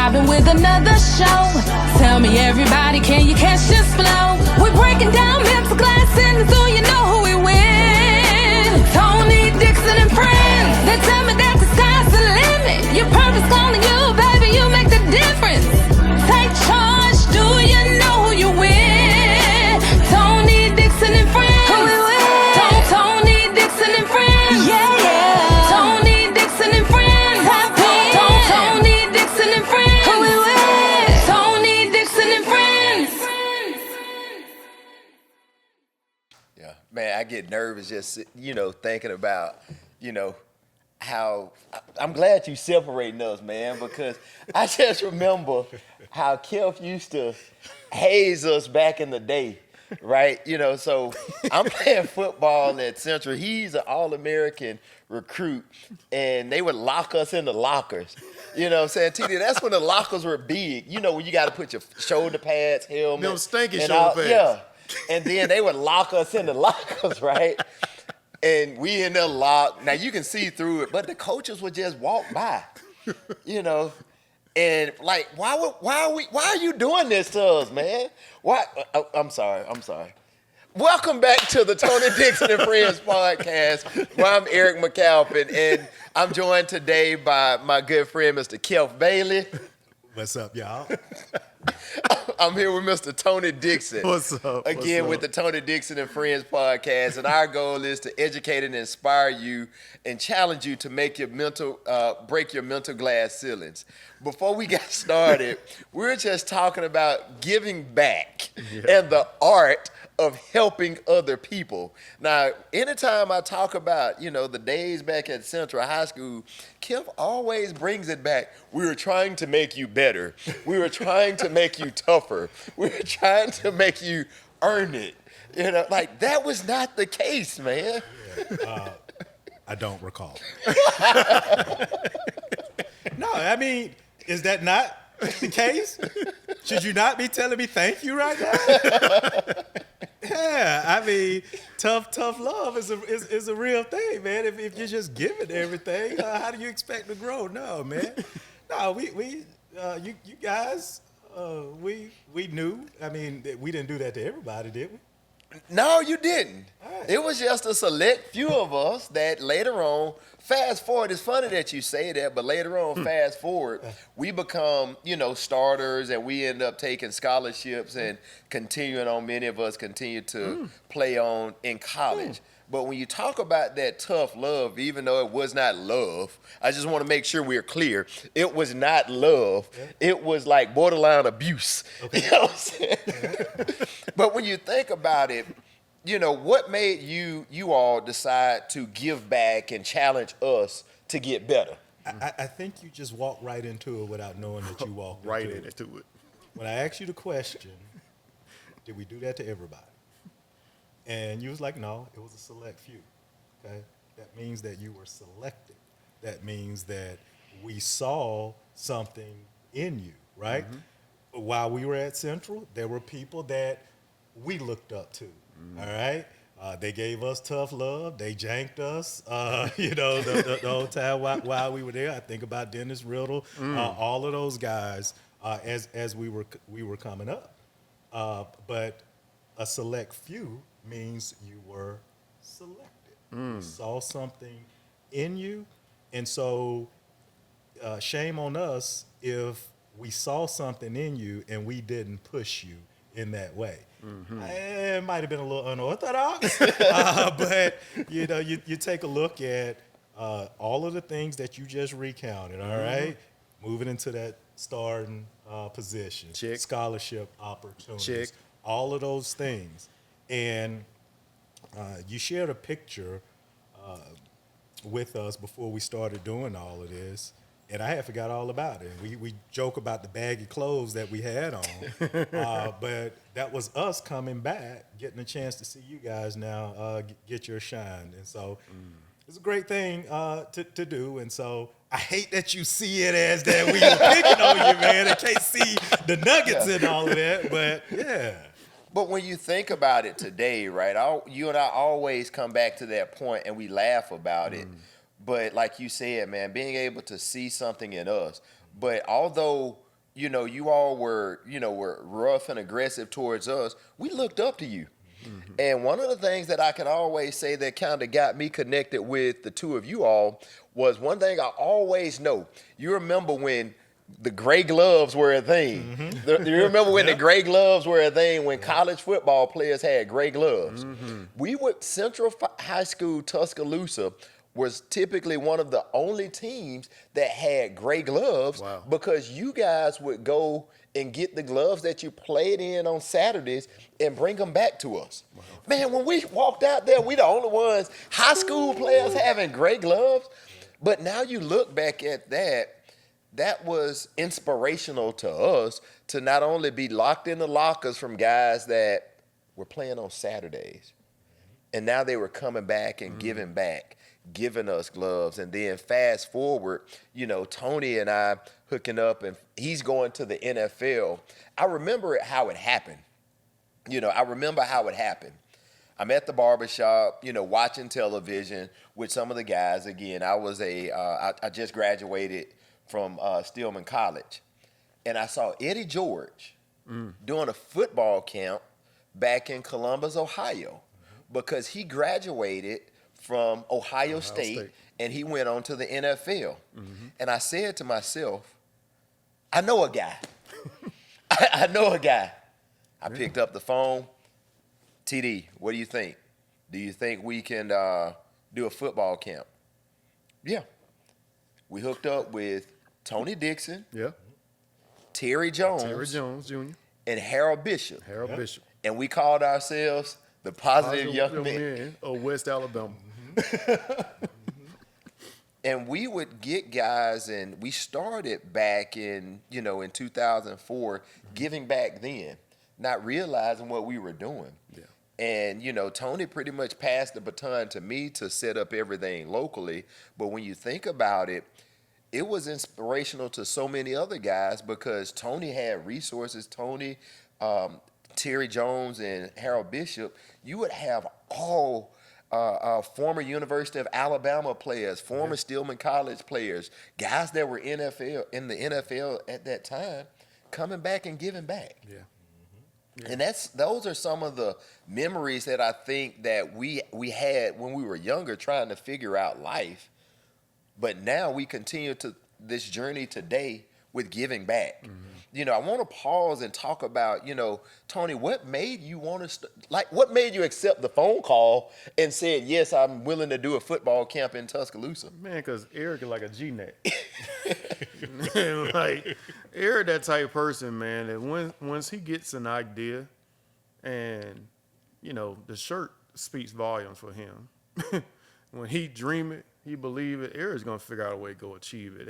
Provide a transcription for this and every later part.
vibing with another show. Tell me everybody, can you catch this flow? We're breaking down mental glass sentence so you know who we win. Tony Dixon and friends. They tell me that the sky's the limit. Your purpose calling you, baby, you make the difference. Take charge, do you know who you win? Tony Dixon and friends. Who we win? Tony Dixon and friends. Yeah, yeah. Tony Dixon and friends. Tony Dixon and friends. Who we win? Tony Dixon and friends. Yeah, man, I get nervous just, thinking about, how I'm glad you separating us, man, because I just remember how Kecalf used to haze us back in the day, right? So I'm playing football at Central. He's an All-American recruit, and they would lock us in the lockers. You know what I'm saying? TD, that's when the lockers were big. When you got to put your shoulder pads, helmet. Them stinky shoulder pads. Yeah. And then they would lock us in the lockers, right? And we in there locked. Now you can see through it, but the coaches would just walk by, And like, why are you doing this to us, man? Why? I'm sorry. Welcome back to the Tony Dixon and Friends Podcast, where I'm Eric McCalpine, and I'm joined today by my good friend, Mr. Kecalf Bailey. What's up, y'all? I'm here with Mr. Tony Dixon. What's up? Again, with the Tony Dixon and Friends Podcast, and our goal is to educate and inspire you and challenge you to make your break your mental glass ceilings. Before we got started, we were just talking about giving back and the art of helping other people. Now, anytime I talk about, the days back at Central High School, Kecalf always brings it back. We were trying to make you better. We were trying to make you tougher. We were trying to make you earn it. That was not the case, man. Yeah, I don't recall. No, I mean, is that not the case? Should you not be telling me thank you right now? Yeah, I mean, tough love is a real thing, man. If you're just giving everything, how do you expect to grow? No, man. No, you guys, we knew. I mean, we didn't do that to everybody, did we? No, you didn't. Right. It was just a select few of us that later on, fast forward, it's funny that you say that, but later on, fast forward, we become, starters, and we end up taking scholarships and continuing on. Many of us continue to play on in college. But when you talk about that tough love, even though it was not love, I just want to make sure we're clear. It was not love. Yeah. It was like borderline abuse. Okay. You know what I'm saying? But when you think about it, what made you all decide to give back and challenge us to get better? I think you just walked right into it without knowing that you walked right into it. When I asked you the question, did we do that to everybody? And you was like, no, it was a select few, okay? That means that you were selected. That means that we saw something in you, right? Mm-hmm. While we were at Central, there were people that we looked up to, all right? They gave us tough love. They janked us, the whole time while we were there. I think about Dennis Riddle, all of those guys as we were coming up. But a select few means you were selected. You saw something in you. And so shame on us if we saw something in you and we didn't push you in that way. Mm-hmm. It might have been a little unorthodox, but you take a look at all of the things that you just recounted, all right? Moving into that starting position, check. Scholarship opportunities, check. All of those things. And you shared a picture with us before we started doing all of this, and I had forgot all about it. We joke about the baggy clothes that we had on, but that was us coming back, getting a chance to see you guys now get your shine. And so it's a great thing to do. And so I hate that you see it as that we were picking on you, man. I can't see the nuggets in all of that, but yeah. But when you think about it today, right, you and I always come back to that point and we laugh about it. But like you said, man, being able to see something in us. But although you all were rough and aggressive towards us, we looked up to you. Mm-hmm. And one of the things that I can always say that kind of got me connected with the two of you all was one thing I always know. You remember when the gray gloves were a thing. Mm-hmm. You remember when the gray gloves were a thing, when college football players had gray gloves. Mm-hmm. Central High School Tuscaloosa was typically one of the only teams that had gray gloves. Wow. Because you guys would go and get the gloves that you played in on Saturdays and bring them back to us. Wow. Man, when we walked out there, we the only ones, high school players having gray gloves. But now you look back at that was inspirational to us to not only be locked in the lockers from guys that were playing on Saturdays, and now they were coming back and giving us gloves. And then fast forward, Tony and I hooking up, and he's going to the NFL. I remember how it happened. I'm at the barbershop, watching television with some of the guys. Again, I just graduated from Stillman College. And I saw Eddie George doing a football camp back in Columbus, Ohio, because he graduated from Ohio State, and he went on to the NFL. Mm-hmm. And I said to myself, I know a guy. I know a guy. I picked up the phone. TD, what do you think? Do you think we can do a football camp? Yeah. We hooked up with Tony Dixon, Terry Jones Jr., and Harold Bishop. And we called ourselves the Positive Young Men of West Alabama. And we would get guys, and we started back in 2004, giving back then, not realizing what we were doing. Yeah. And, Tony pretty much passed the baton to me to set up everything locally. But when you think about it, it was inspirational to so many other guys because Tony had resources. Tony, Terry Jones, and Harold Bishop, you would have all former University of Alabama players, former Stillman College players, guys that were in the NFL at that time, coming back and giving back. Yeah. Yeah. And those are some of the memories that I think that we had when we were younger, trying to figure out life. But now we continue to this journey today with giving back. Mm-hmm. I want to pause and talk about, Tony, what made you want to what made you accept the phone call and said, yes, I'm willing to do a football camp in Tuscaloosa? Man, because Eric is like a G-net. Eric, that type of person, man, that once he gets an idea and, the shirt speaks volumes for him. When he dream it, he believe it, Eric's going to figure out a way to go achieve it.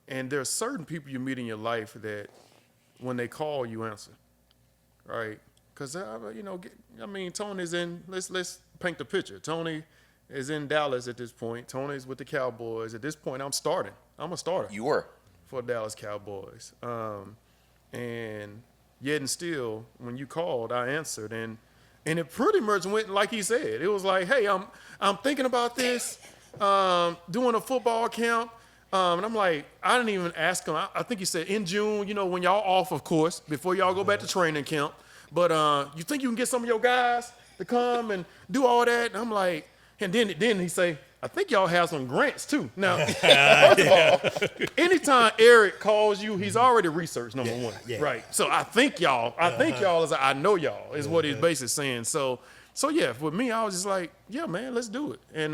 And there are certain people you meet in your life that when they call, you answer, right? Because, Tony's in, let's paint the picture. Tony is in Dallas at this point. Tony's with the Cowboys. At this point, I'm starting. I'm a starter. You were. For Dallas Cowboys. And yet and still, when you called, I answered. And it pretty much went like he said. It was like, hey, I'm thinking about this, doing a football camp. And I'm like, I didn't even ask him. I think he said in June, when y'all off, of course, before y'all go back to training camp. But you think you can get some of your guys to come and do all that? And I'm like, and then he say, I think y'all have some grants too. Now, first of all, anytime Eric calls you, he's already researched, number one. Yeah. Right. So I think y'all is I know y'all is what he's basically saying. So yeah, with me, I was just like, yeah, man, let's do it. And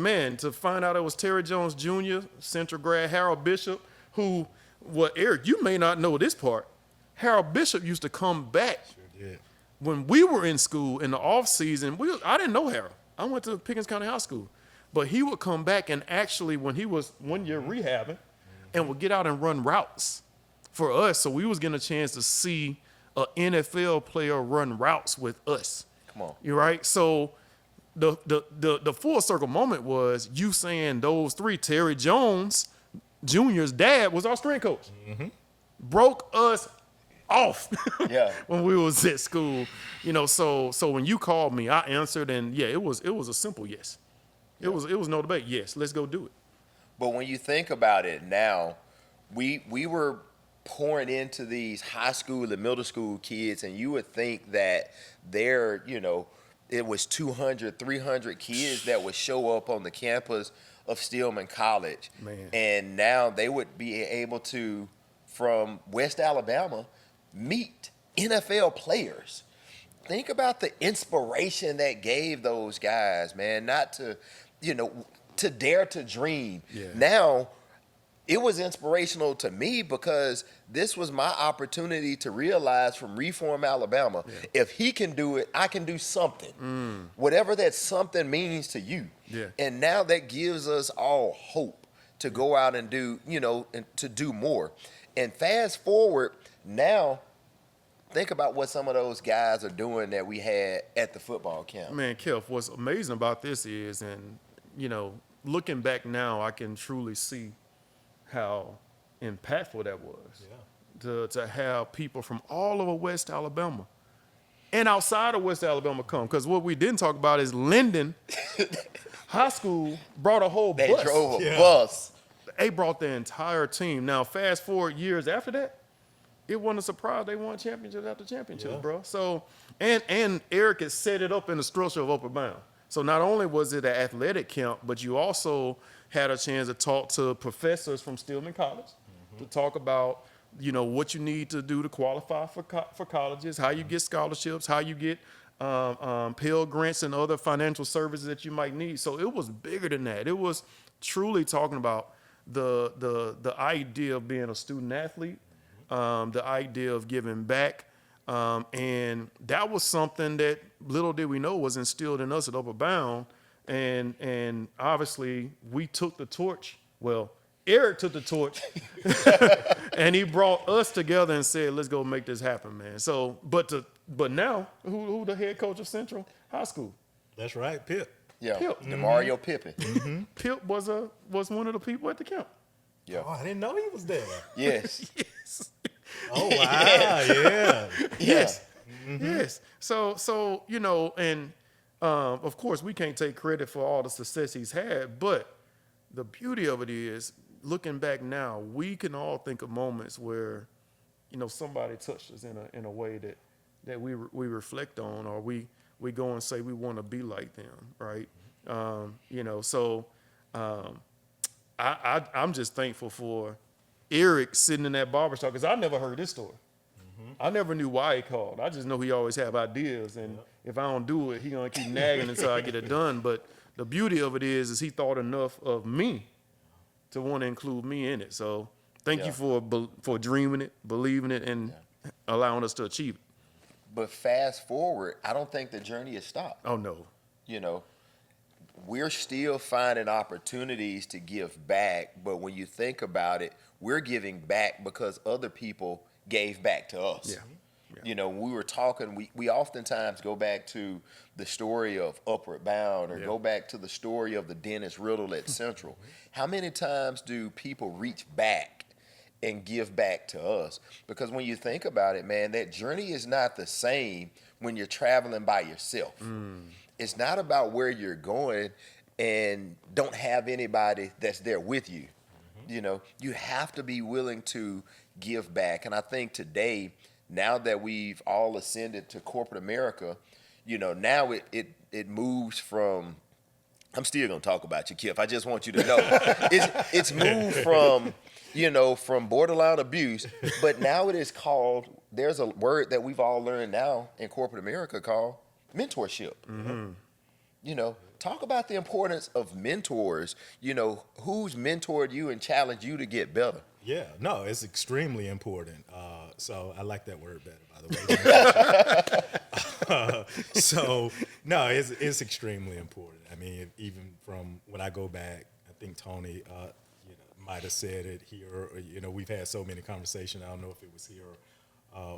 man, to find out it was Terry Jones Jr., Central grad, Harold Bishop, Eric, you may not know this part. Harold Bishop used to come back when we were in school in the off season. I didn't know Harold. I went to Pickens County High School. But he would come back and actually, when he was 1 year rehabbing, and would get out and run routes for us. So we was getting a chance to see an NFL player run routes with us. Come on. You're right. So the full circle moment was you saying those three. Terry Jones Jr.'s dad was our strength coach. Mm-hmm. Broke us off when we was at school. So when you called me, I answered, and it was a simple yes. It was no debate. Yes, let's go do it. But when you think about it now, we were pouring into these high school and middle school kids, and you would think that they're, it was 200, 300 kids that would show up on the campus of Stillman College. Man. And now they would be able to, from West Alabama, meet NFL players. Think about the inspiration that gave those guys, man, not to, to dare to dream. Yeah. Now, it was inspirational to me because this was my opportunity to realize from Reform, Alabama, if he can do it, I can do something. Whatever that something means to you. Yeah. And now that gives us all hope to go out and do, and to do more. And fast forward, now think about what some of those guys are doing that we had at the football camp. Man, Kecalf, what's amazing about this is, and, looking back now, I can truly see how impactful that was. Yeah. To have people from all over West Alabama and outside of West Alabama come. Because what we didn't talk about is Linden High School brought a whole They bus. drove a bus. They brought their entire team. Now, fast forward years after that, it wasn't a surprise they won championship after championship, bro. So, and Eric has set it up in the structure of Upward Bound. So not only was it an athletic camp, but you also had a chance to talk to professors from Stillman College to talk about, what you need to do to qualify for colleges, how you get scholarships, how you get Pell Grants and other financial services that you might need. So it was bigger than that. It was truly talking about the idea of being a student athlete, the idea of giving back. And that was something that little did we know was instilled in us at Upward Bound. And obviously we took the torch. Well, Eric took the torch and he brought us together and said, let's go make this happen, man. So, but now who the head coach of Central High School? That's right, Pip. Yeah, Pip. Mario Pippin. Pip was one of the people at the camp. Yeah. Oh, I didn't know he was there. Yes. Yes. Oh, wow, yeah. Yes. Yes. So, and of course we can't take credit for all the success he's had, but the beauty of it is, looking back now, we can all think of moments where, somebody touched us in a way that we reflect on, or we go and say we want to be like them, right? I'm just thankful for Eric sitting in that barbershop, because I never heard this story. I never knew why he called. I just know he always have ideas, and if I don't do it, he gonna keep nagging until I get it done. But the beauty of it is he thought enough of me to want to include me in it. So thank you for dreaming it, believing it, and allowing us to achieve it. But fast forward, I don't think the journey has stopped. Oh no. We're still finding opportunities to give back, but when you think about it, we're giving back because other people gave back to us. Yeah. When we were talking, we oftentimes go back to the story of Upward Bound, or go back to the story of the Dennis Riddle at Central. How many times do people reach back and give back to us? Because when you think about it, man, that journey is not the same when you're traveling by yourself. It's not about where you're going and don't have anybody that's there with you. You have to be willing to give back. And I think today, now that we've all ascended to corporate America, now it moves from, I'm still gonna talk about you, Kip. I just want you to know, it's moved from, from borderline abuse, but now it is called, there's a word that we've all learned now in corporate America called mentorship. Talk about the importance of mentors. Who's mentored you and challenged you to get better? Yeah, no, it's extremely important. So I like that word better, by the way. No, it's extremely important. I mean, even from when I go back, I think Tony, might have said it here. We've had so many conversations. I don't know if it was here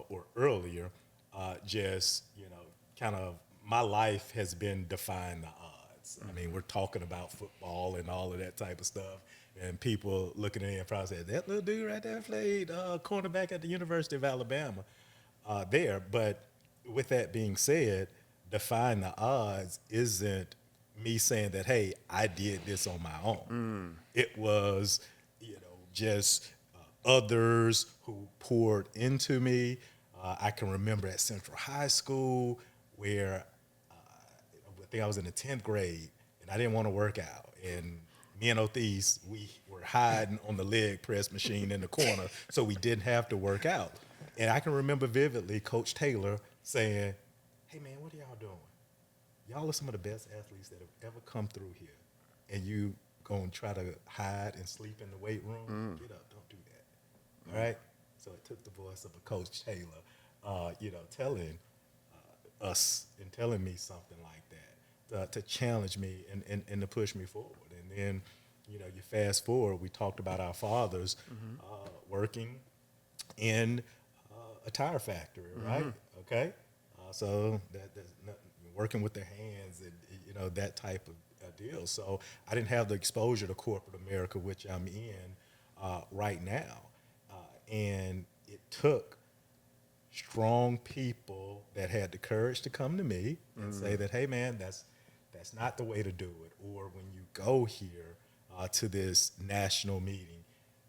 or earlier. Kind of my life has been defying the odds. I mean, we're talking about football and all of that type of stuff. And people looking at me and probably say, that little dude right there played cornerback at the University of Alabama there. But with that being said, defying the odds isn't me saying that, hey, I did this on my own. It was, just others who poured into me. I can remember at Central High School where I think I was in the 10th grade and I didn't want to work out. And me and Othis, we were hiding on the leg press machine in the corner so we didn't have to work out. And I can remember vividly Coach Taylor saying, hey, man, what are y'all doing? Y'all are some of the best athletes that have ever come through here. And you going to try to hide and sleep in the weight room? Get up, don't do that. All right? So it took the voice of a Coach Taylor, telling us and telling me something like that to challenge me and to push me forward. And then, you fast forward, we talked about our fathers working in a tire factory, right? Okay? So that's working with their hands and, that type of deal. So I didn't have the exposure to corporate America, which I'm in right now. And it took strong people that had the courage to come to me and say that, hey, man, that's not the way to do it. Or when you go here to this national meeting,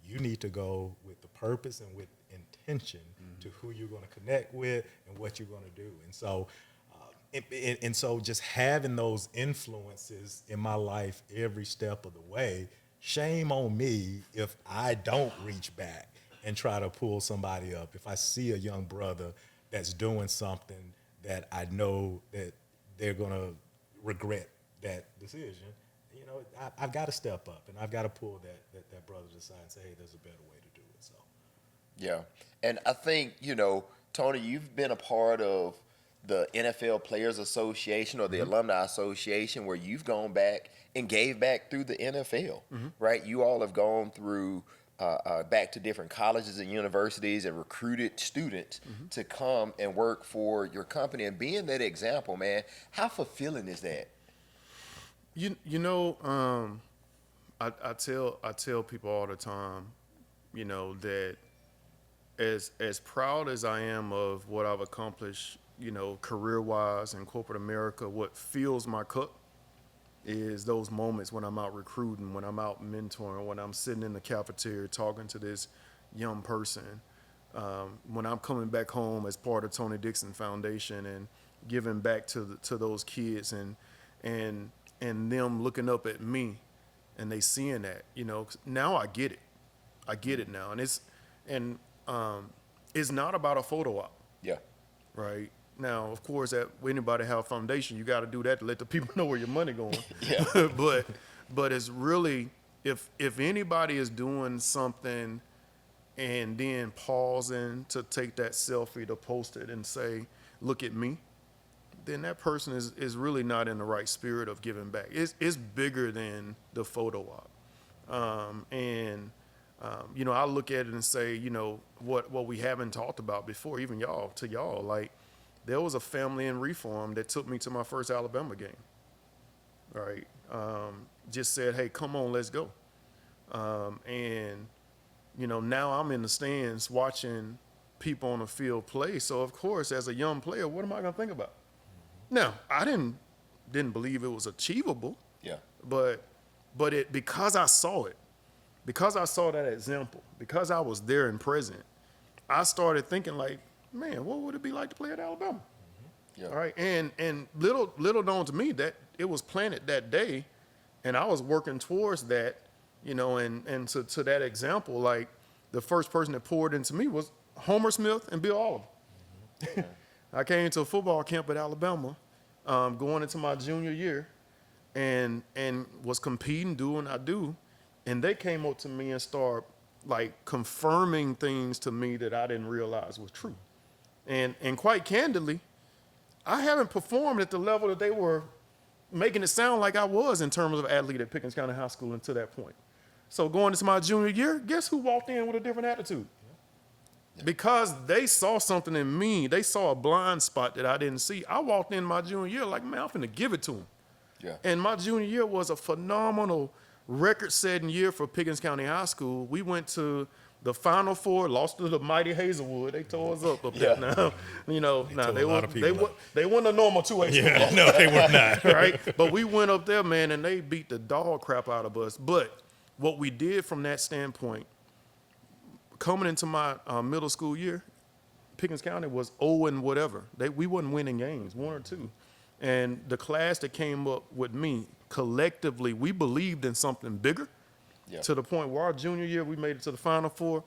you need to go with the purpose and with intention to who you're going to connect with and what you're going to do. And so, so just having those influences in my life every step of the way, shame on me if I don't reach back and try to pull somebody up. If I see a young brother that's doing something that I know that they're going to regret that decision, I've got to step up and I've got to pull that brother to the side and say, hey, there's a better way to do it. So, yeah. And I think, Tony, you've been a part of the NFL Players Association or the Alumni Association where you've gone back and gave back through the NFL, right? You all have gone through back to different colleges and universities and recruited students to come and work for your company. And being that example, man, how fulfilling is that? I tell people all the time, that as proud as I am of what I've accomplished, career-wise in corporate America, what fills my cup is those moments when I'm out recruiting, when I'm out mentoring, when I'm sitting in the cafeteria talking to this young person, when I'm coming back home as part of Tony Dixon Foundation and giving back to those kids and them looking up at me and they seeing that, now I get it. I get it now. And it's not about a photo op. Yeah. Right. Now, of course, anybody have a foundation, you got to do that to let the people know where your money going. Yeah. but it's really, if anybody is doing something and then pausing to take that selfie to post it and say, look at me, then that person is really not in the right spirit of giving back. It's bigger than the photo op. I look at it and say, what we haven't talked about before, even y'all, like, there was a family in Reform that took me to my first Alabama game, right? Just said, hey, come on, let's go. Now I'm in the stands watching people on the field play. So, of course, as a young player, what am I going to think about? Now, I didn't believe it was achievable. Yeah. But because I saw it, because I saw that example, because I was there and present, I started thinking like, man, what would it be like to play at Alabama? Yeah. All right. And little known to me that it was planted that day, and I was working towards that, and to that example, like the first person that poured into me was Homer Smith and Bill Oliver. I came to a football camp at Alabama, going into my junior year, and was competing, doing what I do, and they came up to me and started like confirming things to me that I didn't realize was true. And quite candidly, I haven't performed at the level that they were making it sound like I was in terms of athlete at Pickens County High School until that point. So going into my junior year, guess who walked in with a different attitude? Yeah. Because they saw something in me. They saw a blind spot that I didn't see. I walked in my junior year like, man, I'm finna give it to them. Yeah. And my junior year was a phenomenal record-setting year for Pickens County High School. We went to the Final Four, lost to the mighty Hazelwood. They tore us up there now. They weren't a normal 2A. Yeah, no, they were not. Right? But we went up there, man, and they beat the dog crap out of us. But what we did from that standpoint, coming into my middle school year, Pickens County was 0 and whatever. We wasn't winning games, 1 or 2. And the class that came up with me, collectively, we believed in something bigger to the point where our junior year, we made it to the Final Four.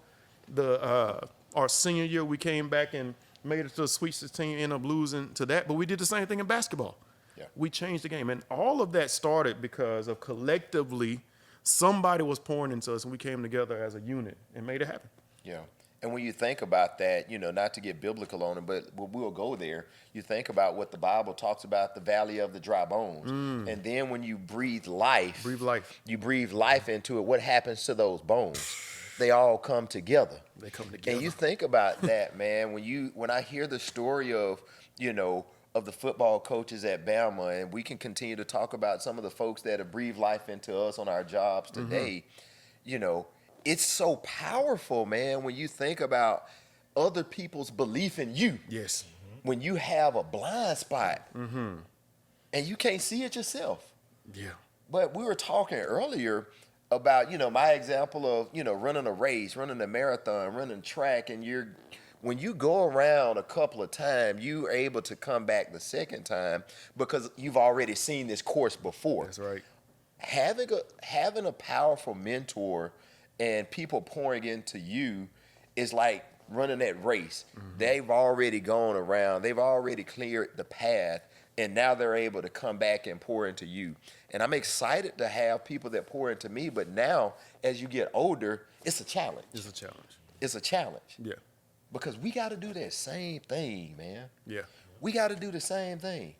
Our senior year, we came back and made it to the Sweet 16, ended up losing to that. But we did the same thing in basketball. Yeah. We changed the game. And all of that started because of collectively somebody was pouring into us, and we came together as a unit and made it happen. Yeah. And when you think about that, not to get biblical on it, but we'll go there. You think about what the Bible talks about, the valley of the dry bones. And then when you breathe life. You breathe life into it. What happens to those bones? They all come together. They come together. And you think about that, man. When I hear the story of, of the football coaches at Bama, and we can continue to talk about some of the folks that have breathed life into us on our jobs today, it's so powerful, man, when you think about other people's belief in you. Yes. When you have a blind spot and you can't see it yourself. Yeah. But we were talking earlier about, my example of, running a race, running a marathon, running track, and when you go around a couple of times, you're able to come back the second time because you've already seen this course before. That's right. Having a powerful mentor and people pouring into you is like running that race. They've already gone around. They've already cleared the path, and now they're able to come back and pour into you. And I'm excited to have people that pour into me, but now as you get older, it's a challenge. It's a challenge. Yeah. Because we got to do that same thing, man. Yeah. We got to do the same thing.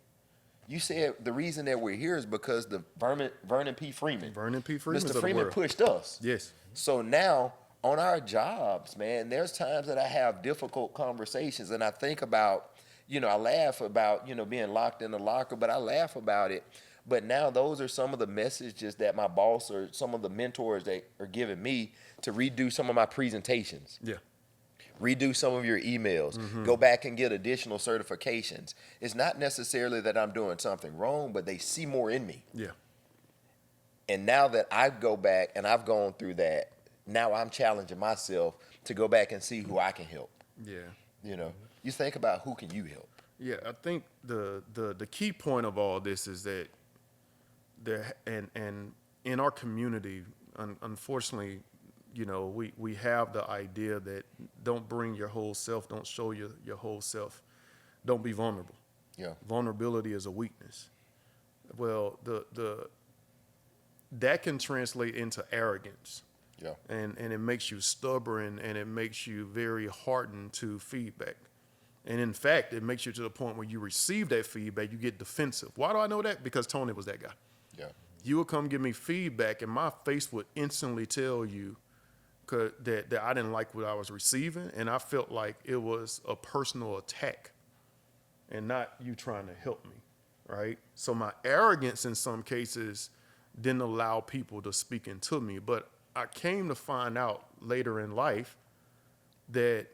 You said the reason that we're here is because the Vernon P. Freeman. Mr. Freeman pushed us. Yes. So now on our jobs, man, there's times that I have difficult conversations, and I think about, I laugh about, being locked in the locker, but I laugh about it. But now those are some of the messages that my boss or some of the mentors that are giving me to redo some of my presentations. Yeah. Redo some of your emails, go back and get additional certifications. It's not necessarily that I'm doing something wrong, but they see more in me. Yeah. And now that I go back and I've gone through that, now I'm challenging myself to go back and see who I can help. Yeah. You think about who can you help. Yeah, I think the key point of all this is that there and in our community, unfortunately, we have the idea that don't bring your whole self, don't show your whole self, don't be vulnerable. Yeah. Vulnerability is a weakness. Well, that can translate into arrogance. Yeah. And it makes you stubborn, and it makes you very hardened to feedback. And in fact, it makes you to the point where you receive that feedback, you get defensive. Why do I know that? Because Tony was that guy. Yeah. You would come give me feedback, and my face would instantly tell you that I didn't like what I was receiving, and I felt like it was a personal attack and not you trying to help me, right? So my arrogance in some cases didn't allow people to speak into me, but I came to find out later in life that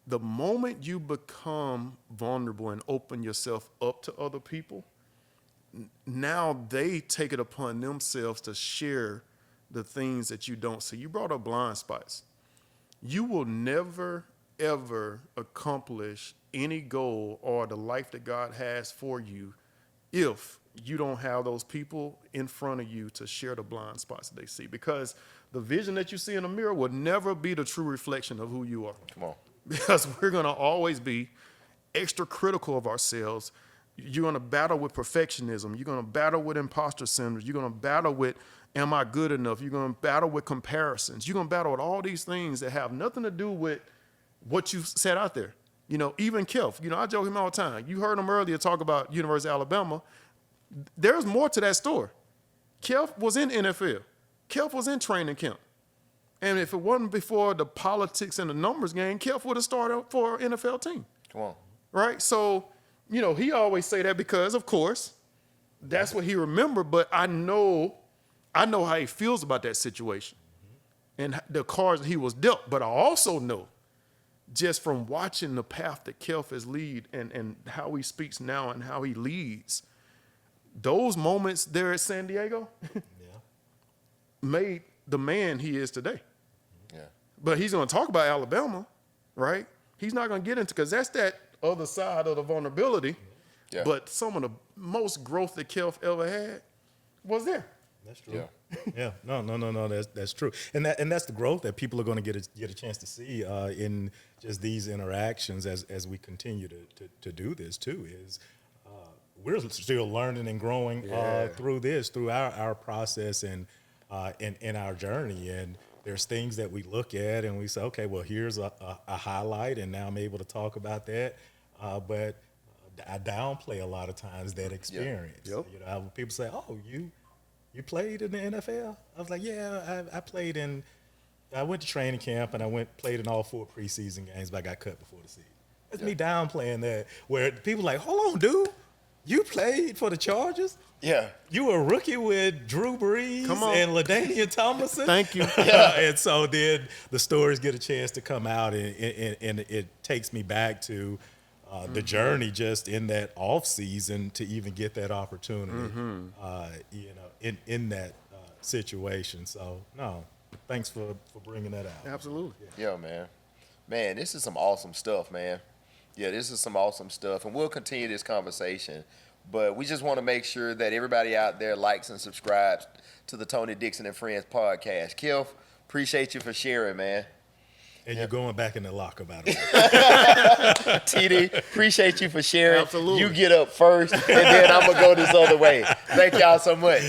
the moment you become vulnerable and open yourself up to other people, now they take it upon themselves to share the things that you don't see. You brought up blind spots. You will never, ever accomplish any goal or the life that God has for you if you don't have those people in front of you to share the blind spots that they see. Because the vision that you see in the mirror will never be the true reflection of who you are. Come on. Because we're going to always be extra critical of ourselves. You're going to battle with perfectionism. You're going to battle with imposter syndrome. You're going to battle with, am I good enough? You're going to battle with comparisons. You're going to battle with all these things that have nothing to do with what you set out there. Even Kecalf, I joke him all the time. You heard him earlier talk about University of Alabama. There's more to that story. Kecalf was in NFL. Kecalf was in training camp. And if it wasn't before the politics and the numbers game, Kecalf would have started for an NFL team. Come on. Right? So, he always say that because, of course, that's what he remembered. But I know how he feels about that situation and the cards he was dealt. But I also know, just from watching the path that Kecalf has lead and how he speaks now and how he leads, those moments there at San Diego made the man he is today. Yeah. but he's going to talk about Alabama, right? He's not going to get into, because that's that other side of the vulnerability. Yeah. But some of the most growth that Kecalf ever had was there. That's true. Yeah. No. That's true. And that's the growth that people are going to get a chance to see in just these interactions as we continue to do this too. Is we're still learning and growing through our process and in our journey. And there's things that we look at and we say, okay, well, here's a highlight, and now I'm able to talk about that. But I downplay a lot of times that experience. Yep. You know, when people say, "Oh, you played in the NFL?" I was like, "Yeah, I played in. I went to training camp and I played in all 4 preseason games, but I got cut before the season." That's me downplaying that. Where people like, "Hold on, dude, you played for the Chargers? Yeah. You were a rookie with Drew Brees and LaDainian Tomlinson." Thank you. And so then the stories get a chance to come out, and it takes me back to the journey just in that off season to even get that opportunity, in that situation. So no, thanks for bringing that out. Absolutely. Yeah, man, this is some awesome stuff, man. Yeah, this is some awesome stuff, and we'll continue this conversation. But we just want to make sure that everybody out there likes and subscribes to the Tony Dixon and Friends podcast. Kecalf, appreciate you for sharing, man. And you're going back in the locker, by the way. TD, appreciate you for sharing. Absolutely. You get up first, and then I'm going to go this other way. Thank y'all so much.